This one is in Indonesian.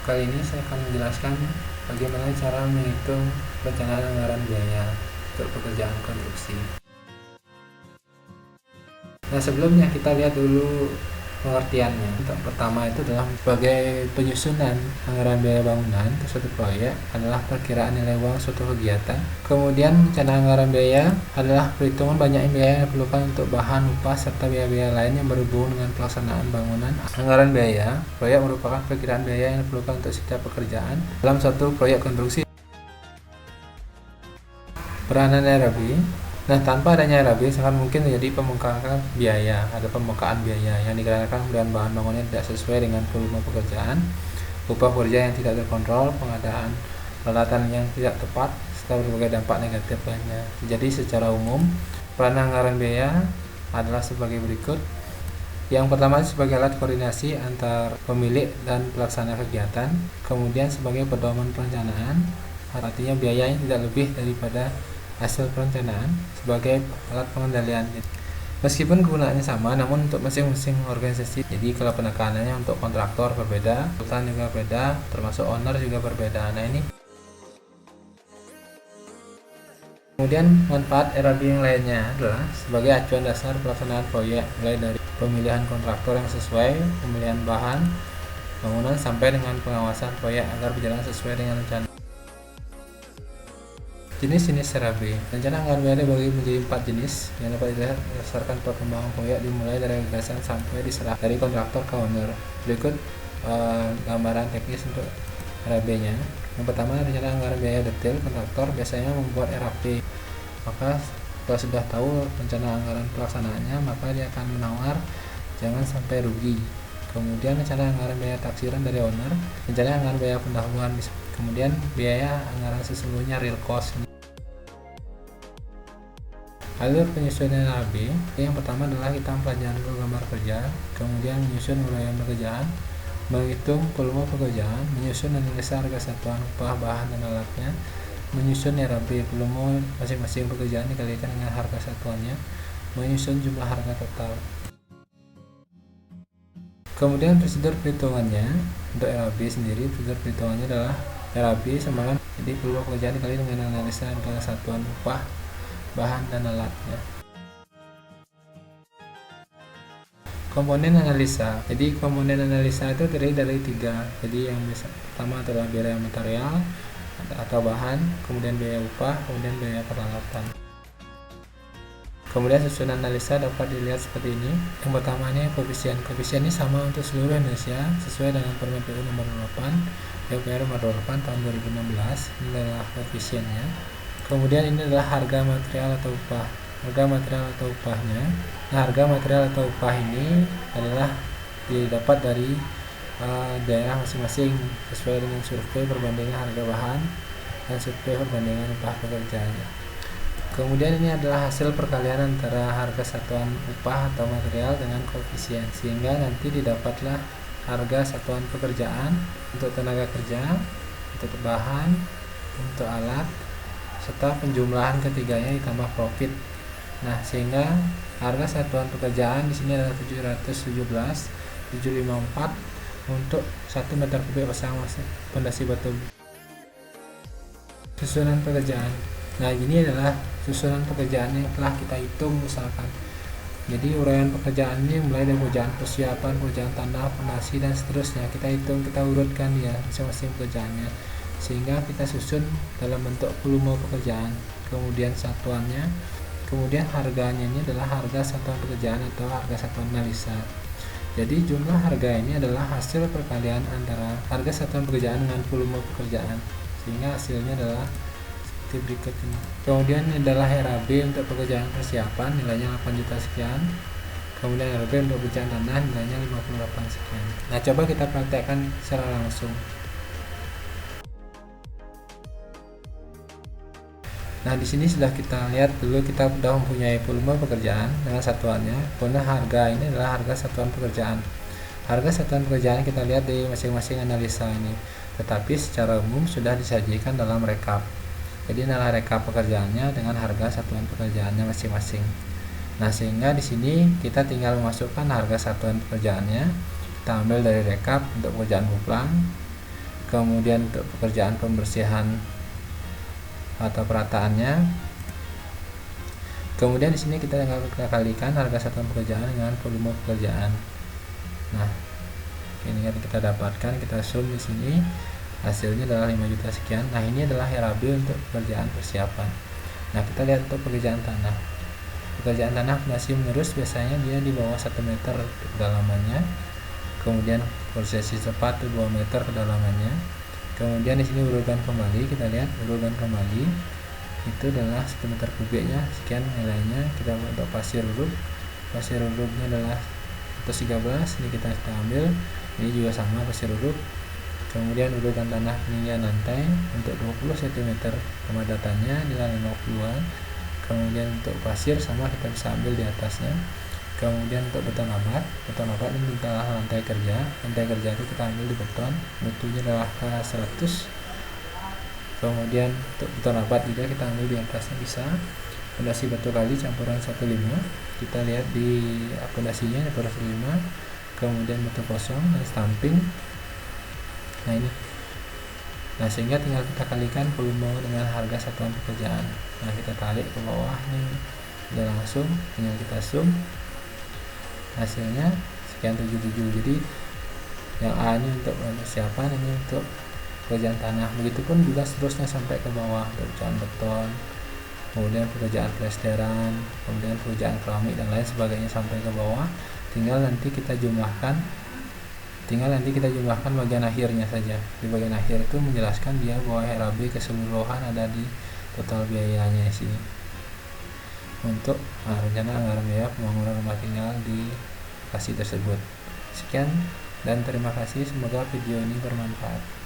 Kali ini saya akan menjelaskan bagaimana cara menghitung perencanaan anggaran biaya untuk pekerjaan konstruksi. Nah, sebelumnya kita lihat dulu pengertiannya. Untuk pertama itu adalah sebagai penyusunan anggaran biaya bangunan untuk suatu proyek adalah perkiraan nilai uang suatu kegiatan. Kemudian rencana anggaran biaya adalah perhitungan banyaknya biaya yang diperlukan untuk bahan, upah, serta biaya-biaya lain yang berhubungan dengan pelaksanaan bangunan. Anggaran biaya proyek merupakan perkiraan biaya yang diperlukan untuk setiap pekerjaan dalam suatu proyek konstruksi. Peranan RAB. Nah, tanpa adanya RAB sangat mungkin terjadi pembengkakan biaya. Ada pembengkakan biaya yang dikarenakan pembelian bahan bangunan tidak sesuai dengan volume pekerjaan, upah pekerja yang tidak terkontrol, pengadaan peralatan yang tidak tepat, serta berbagai dampak negatif lainnya. Jadi secara umum, peran anggaran biaya adalah sebagai berikut. Yang pertama sebagai alat koordinasi antar pemilik dan pelaksana kegiatan, kemudian sebagai pedoman perencanaan, artinya biayanya tidak lebih daripada hasil perencanaan, sebagai alat pengendalian. Meskipun kegunaannya sama, namun untuk masing-masing organisasi, jadi kalau penekanannya untuk kontraktor berbeda, konsultan juga berbeda, termasuk owner juga berbeda. Nah, ini kemudian manfaat RAB yang lainnya adalah sebagai acuan dasar pelaksanaan proyek, mulai dari pemilihan kontraktor yang sesuai, pemilihan bahan bangunan, sampai dengan pengawasan proyek agar berjalan sesuai dengan rencana. Jenis-jenis RAB. Rencana anggaran biaya dibagi menjadi 4 jenis yang dapat dilihat berdasarkan perkembangan proyek, dimulai dari gagasan sampai diserah dari kontraktor ke owner. Berikut gambaran teknis untuk RAB-nya. Yang pertama, rencana anggaran biaya detail. Kontraktor biasanya membuat RAP. Maka kalau sudah tahu rencana anggaran pelaksanaannya, maka dia akan menawar jangan sampai rugi. Kemudian rencana anggaran biaya taksiran dari owner, rencana anggaran biaya pendahuluan, kemudian biaya anggaran sesungguhnya real cost. Alur penyusunan RAB, yang pertama adalah kita mempelajari gambar kerja, kemudian menyusun uraian pekerjaan, menghitung volume pekerjaan, menyusun analisa harga satuan upah, bahan, dan alatnya, menyusun RAB volume masing-masing pekerjaan dikalikan dengan harga satuannya, menyusun jumlah harga total. Kemudian prosedur perhitungannya untuk RAB sendiri, prosedur perhitungannya adalah RAB sama jadi volume pekerjaan dikali dengan analisa harga satuan upah, bahan, dan alatnya. Komponen analisa. Jadi komponen analisa itu terdiri dari 3. Jadi yang pertama adalah biaya material atau bahan, kemudian biaya upah, kemudian biaya peralatan. Kemudian susunan analisa dapat dilihat seperti ini. Yang pertama ini koefisien. Koefisien ini sama untuk seluruh Indonesia sesuai dengan Permen PU nomor 8 PUPR nomor 8 tahun 2016. Ini adalah koefisiennya. Kemudian ini adalah harga material atau upah. Harga material atau upahnya. Nah, harga material atau upah ini adalah didapat dari daerah masing-masing sesuai dengan survei perbandingan harga bahan dan survei perbandingan upah pekerjanya. Kemudian ini adalah hasil perkalian antara harga satuan upah atau material dengan koefisien, sehingga nanti didapatlah harga satuan pekerjaan untuk tenaga kerja, untuk bahan, untuk alat, serta penjumlahan ketiganya ditambah profit. Nah, sehingga harga satuan pekerjaan di sini adalah 717,754 untuk 1 meter kubik pasang fondasi batu. Susunan pekerjaan. Nah, ini adalah susunan pekerjaan yang telah kita hitung misalkan. Jadi uraian pekerjaan ini mulai dari pekerjaan persiapan, pekerjaan tanah, fondasi, dan seterusnya. Kita hitung, kita urutkan ya masing-masing pekerjaannya, sehingga kita susun dalam bentuk volume pekerjaan, kemudian satuannya, kemudian harganya ini adalah harga satuan pekerjaan atau harga satuan analisa. Jadi jumlah harga ini adalah hasil perkalian antara harga satuan pekerjaan dengan volume pekerjaan, sehingga hasilnya adalah seperti berikut ini. Kemudian ini adalah RAB untuk pekerjaan persiapan, nilainya 8 juta sekian. Kemudian RAB untuk pekerjaan tanah, nilainya 58 sekian. Nah, coba kita praktekkan secara langsung. Nah, di sini sudah kita lihat dulu, kita sudah mempunyai volume pekerjaan dengan satuannya. Kemudian harga ini adalah harga satuan pekerjaan. Harga satuan pekerjaan kita lihat di masing-masing analisa ini, tetapi secara umum sudah disajikan dalam rekap. Jadi inilah rekap pekerjaannya dengan harga satuan pekerjaannya masing-masing. Nah, sehingga di sini kita tinggal memasukkan harga satuan pekerjaannya. Kita ambil dari rekap untuk pekerjaan kuplang. kemudian untuk pekerjaan pembersihan atau perataannya. Kemudian di sini kita kalikan harga satuan pekerjaan dengan volume pekerjaan. Nah, ini yang kita dapatkan, kita zoom di sini, hasilnya adalah 5 juta sekian. Nah, ini adalah RAB untuk pekerjaan persiapan. Nah, kita lihat untuk pekerjaan tanah. Pekerjaan tanah masih menerus, biasanya dia di bawah 1 meter kedalamannya. Kemudian prosesi cepat 2 meter kedalamannya. Kemudian di sini urutan kembali, kita lihat urutan kembali itu adalah 1 meter kubiknya sekian nilainya. Kita untuk pasir urupnya adalah 113, ini kita ambil, ini juga sama pasir urup. Kemudian urutan tanah ketinggian lantai untuk 20 cm kepadatannya nilai 50-an. Kemudian untuk pasir sama, kita bisa ambil di atasnya. Kemudian untuk beton abat ini adalah lantai kerja itu kita ambil di beton, mutunya adalah K100. Kemudian untuk beton abat juga kita ambil di atasnya bisa. Fondasi batu kali campuran 15, kita lihat di fondasinya campuran 15. Kemudian batu kosong dan stamping. Nah ini, sehingga tinggal kita kalikan volume dengan harga satuan pekerjaan. Nah, kita tarik ke bawah nih, udah langsung tinggal kita zoom, hasilnya sekian 77. Jadi yang A ini untuk persiapan, ini untuk pekerjaan tanah. Begitupun juga seterusnya sampai ke bawah, pekerjaan beton, kemudian pekerjaan plesteran, kemudian pekerjaan keramik dan lain sebagainya sampai ke bawah. Tinggal nanti kita jumlahkan bagian akhirnya saja. Di bagian akhir itu menjelaskan dia bahwa RAB keseluruhan ada di total biayanya di sini untuk rencana anggaran biaya pembangunan rumah tinggal di lokasi tersebut. Sekian dan terima kasih, semoga video ini bermanfaat.